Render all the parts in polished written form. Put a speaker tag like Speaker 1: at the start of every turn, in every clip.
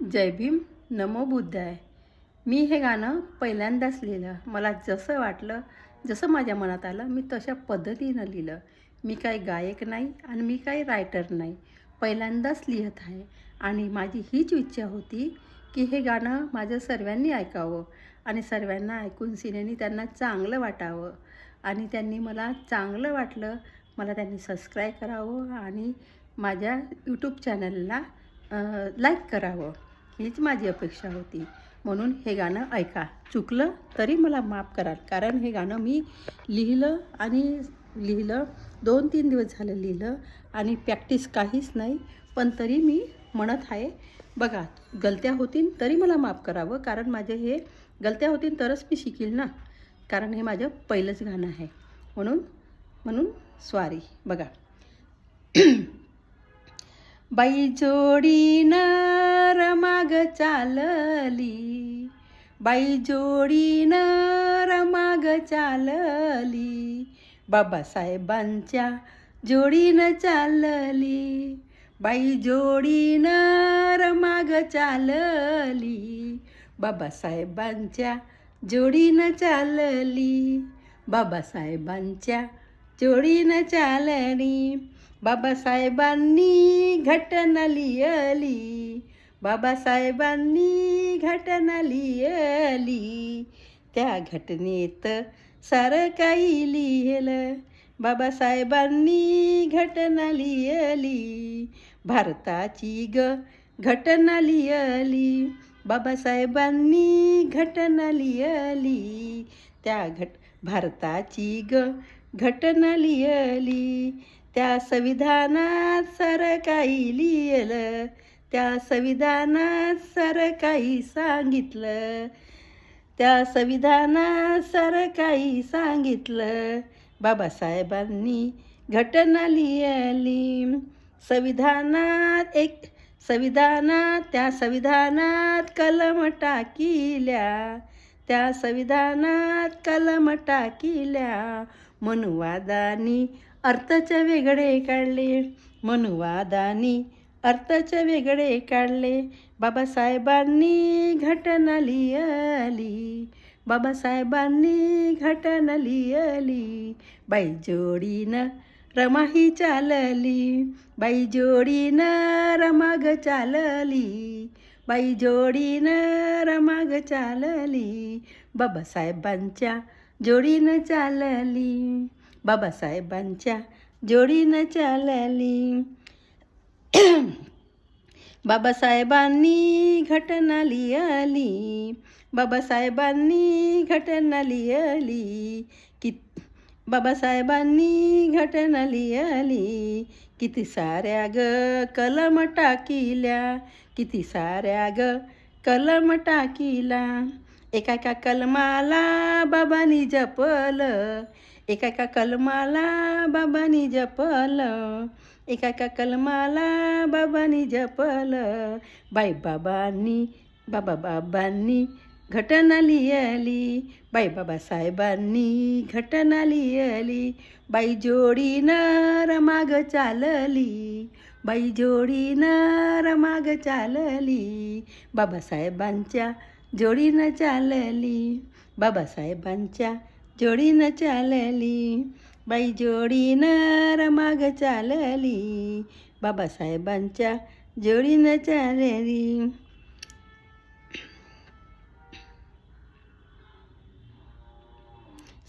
Speaker 1: जय भीम, नमो बुद्धाय. मी हे गाणं पहिल्यांदाच लिहिलं. मला जसं वाटलं, जसं माझ्या मनात आलं, मी तशा पद्धतीनं लिहिलं. मी काही गायक नाही आणि मी काही रायटर नाही. पहिल्यांदाच लिहित आहे आणि माझी हीच इच्छा होती, की हे गाणं माझं सर्वांनी ऐकावं आणि सर्वांना ऐकून सिनेनी त्यांना चांगलं वाटावं आणि त्यांनी मला चांगलं वाटलं. मला त्यांनी सबस्क्राईब करावं आणि माझ्या यूट्यूब चॅनलला लाईक करावं. हीच माझी अपेक्षा होती. म्हणून हे गाणं ऐका. चुकलं तरी मला माफ कराल, कारण हे गाणं मी लिहिलं आणि लिहिलं 2-3 दिवस झालं लिहिलं आणि प्रॅक्टिस काहीच नाही. पण तरी मी म्हणत आहे. बघा, गलत्या होतील तरी मला माफ करावं, कारण माझे हे गलत्या होतील तरच मी शिकील ना, कारण हे माझं पहिलंच गाणं आहे. म्हणून म्हणून सॉरी. बघा. बाई जोडीनं रमाग चालली, बाई जोडीनं रमाग चालली, बाबासाहेबांच्या जोडीनं चालली. बाई जोडीनं रमाग चालली, बाबासाहेबांच्या जोडीनं चालली, बाबासाहेबांच्या जोडीनं चालली. बाबासाहेबांनी घटना लिहिली, बाबासाहेबांनी घटना लिहिली, त्या घटनेत सारं काही लिहिलं. बाबासाहेबांनी घटना लिहिली, भारताची घटना लिहिली, बाबासाहेबांनी घटना लिहिली, त्या भारताची घटना लिहिली. त्या संविधानात सारं काही लिहिलं, त्या संविधानात सारं काही सांगितलं, त्या संविधानात सारं काही सांगितलं. बाबासाहेबांनी घटना लिहिली, त्या संविधानात कलम टाकिल्या, त्या संविधानात कलम टाकिल्या. मनुवादानी अर्थाचे वेगळे काढले, मनुवादानी अर्थाचे वेगळे काढले. बाबासाहेबांनी घटना लिहिली, बाबासाहेबांनी घटना लिहिली. बाई जोडीनं रमाही चालली, बाई जोडीनं रमाग चालली, बाई जोडीनं रमाग चालली, बाबासाहेबांच्या जोडीनं चालली, बाबासाहेबांच्या जोडीनं चालली. बाबासाहेबांनी घटना लिहिली, बाबासाहेबांनी घटना लिहिली, बाबासाहेबांनी घटना लिहिली. किती साऱ्या कलम टाकिल्या, किती साऱ्या कलम टाकिला. एका कलमाला बाबांनी जपलं, एका कलमाला बाबांनी जपलं, एका कलमाला बाबांनी जपलं. बाबांनी घटना लिहिली, बाबासाहेबांनी घटना लिहिली. बाई जोडीनं रमाग चालली, बाई जोडीनं रमाग चालली, बाबासाहेबांच्या जोडीनं चालली, बाबासाहेबांच्या जोडीनं चालली. बाई जोडीनं रमाग चालली, बाबासाहेबांच्या जोडीनं चालली.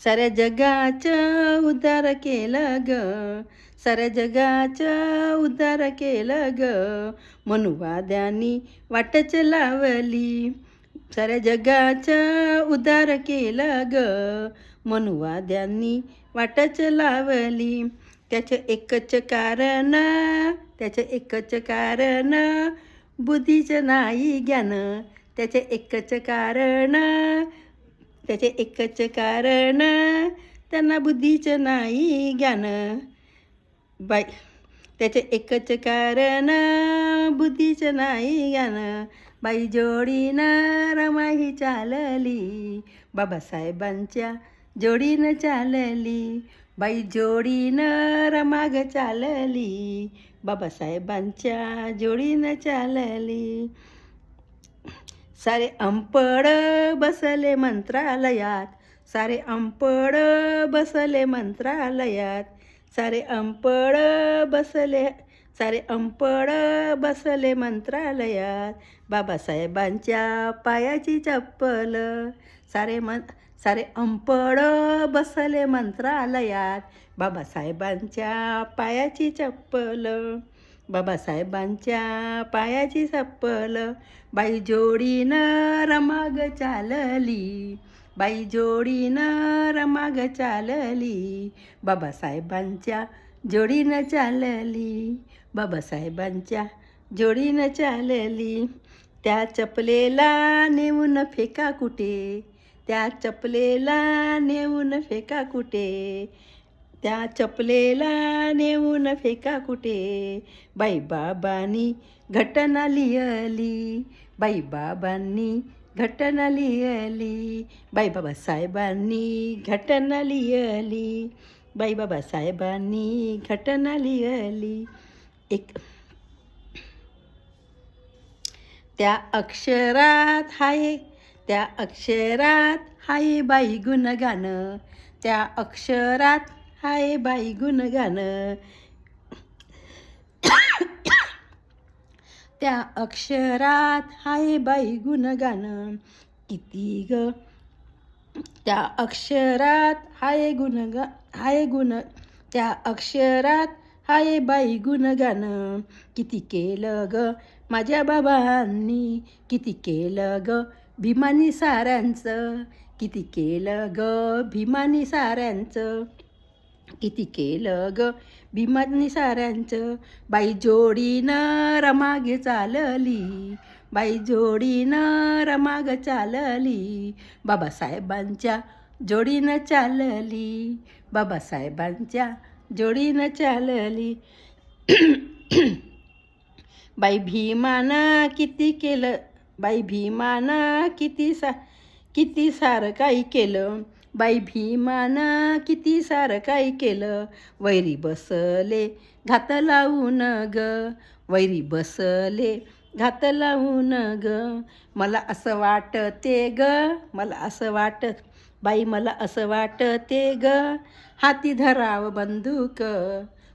Speaker 1: साऱ्या जगाचं उद्धार केलं ग, साऱ्या जगाचं उद्धार केलं ग, मनुवाद्यांनी वाटच लावली. साऱ्या जगाचं उद्धार केलं ग, मनुवाद्यांनी वाटच लावली. त्याचं एकच कारण बुद्धीचं नाही ज्ञान, त्याचे एकच कारण त्यांना बुद्धीचं नाही ज्ञान. बाई त्याचे एकच कारण बुद्धीचं नाही ज्ञान. बाई जोडीनं रमाही चालली, बाबासाहेबांच्या जोडीनं चालली, बाई जोडीनं रमाग चालली, बाबासाहेबांच्या जोडीनं चालली. सारे अंपड बसले मंत्रालयात, सारे अंपड बसले मंत्रालयात, सारे अंपड बसले, सारे अंपड बसले मंत्रालयात, बाबासाहेबांच्या पायाची चप्पल. सारे अंपड बसले मंत्रालयात, बाबासाहेबांच्या पायाची चप्पल, बाबासाहेबांच्या पायाची चप्पल. बाई जोडीनं रमाग चालली, बाई जोडीनं रमाग चालली, बाबासाहेबांच्या जोडीनं चालली, बाबासाहेबांच्या जोडीनं चालली. त्या चपलेला नेऊन फेका कुठे, त्या चपलेला नेऊन फेका कुठे, त्या चपलेला नेऊन फेका कुठे. बाई बाबांनी घटना लिहिली, बाई बाबांनी घटना लिहिली, बाई बाबासाहेबांनी घटना लिहिली, बाई बाबासाहेबांनी घटना लिहिली. त्या अक्षरात हाय, त्या अक्षरात हाय बाई गुणगान, त्या अक्षरात हाय बाई गुणगान, त्या अक्षरात हाय बाई गुणगान. किती ग त्या अक्षरात हाय त्या अक्षरात हाय बाई गुणगान. किती केलं ग माझ्या बाबांनी, किती केलं ग भीमानी साऱ्यांचं, किती केलं ग भीमानी साऱ्यांचं, किती केलं ग भीमानी साऱ्यांचं. बाई जोडीनं रमागे चालली, बाई जोडीनं रमाग चालली, बाबासाहेबांच्या जोडीनं चालली, बाबासाहेबांच्या जोडीनं चालली. बाई भीमानं किती केलं, बाई भीमानं किती सारं काही केलं, बाई भीमानं किती सारं काही केलं. वैरी बसले घात लावून ग, वैरी बसले घात लावून ग. मला असं वाटते ग, मला असं वाटत, बाई मला असं वाटते ग, हाती धराव बंदूक,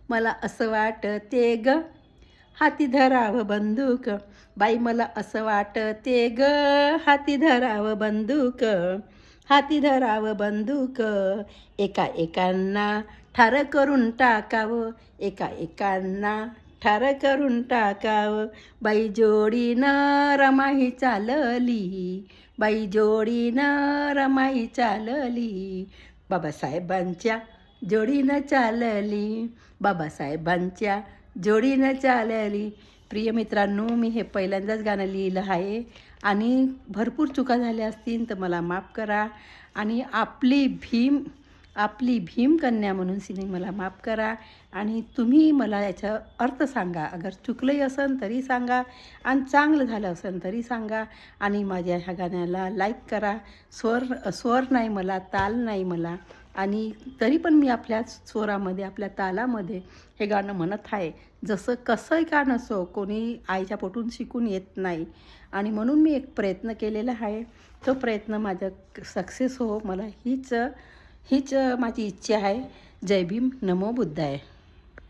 Speaker 1: मला असं वाटते ग, हाती धराव बंदूक. बाई मला असं वाटते ग, हाती धराव बंदूक, हाती धराव बंदूक. एका एकांना ठार करून टाकावं, एका एकांना ठार करून टाकावं. बाई जोडीनं रमाई चालली, बाई जोडीनं रमाई चालली, बाबासाहेबांच्या जोडीनं चालली, बाबासाहेबांच्या जोडीनं चालली. प्रिय मित्रांनो, मी हे पहिल्यांदाच गाणं लिहिलं आहे आणि भरपूर चुका झाल्या असतील तर मला माफ करा. आणि आपली भीम कन्या म्हणून सिने मला माफ करा. आणि तुम्ही मला याचा अर्थ सांगा, अगर चुकलंही असेल तरी सांगा आणि चांगलं झालं असेल तरी सांगा. आणि माझ्या ह्या गाण्याला लाईक करा. स्वर नाही मला, ताल नाही मला, आणि तरी पण मी आपल्या स्वरामध्ये, आपल्या तालामध्ये हे गाणं म्हणत आहे. जसं कसंही का नसो, कोणी आईच्या पोटून शिकून येत नाही, आणि म्हणून मी एक प्रयत्न केलेला आहे. तो प्रयत्न माझा सक्सेस हो, मला हीच माझी इच्छा आहे. जय भीम, नमो बुद्धाय.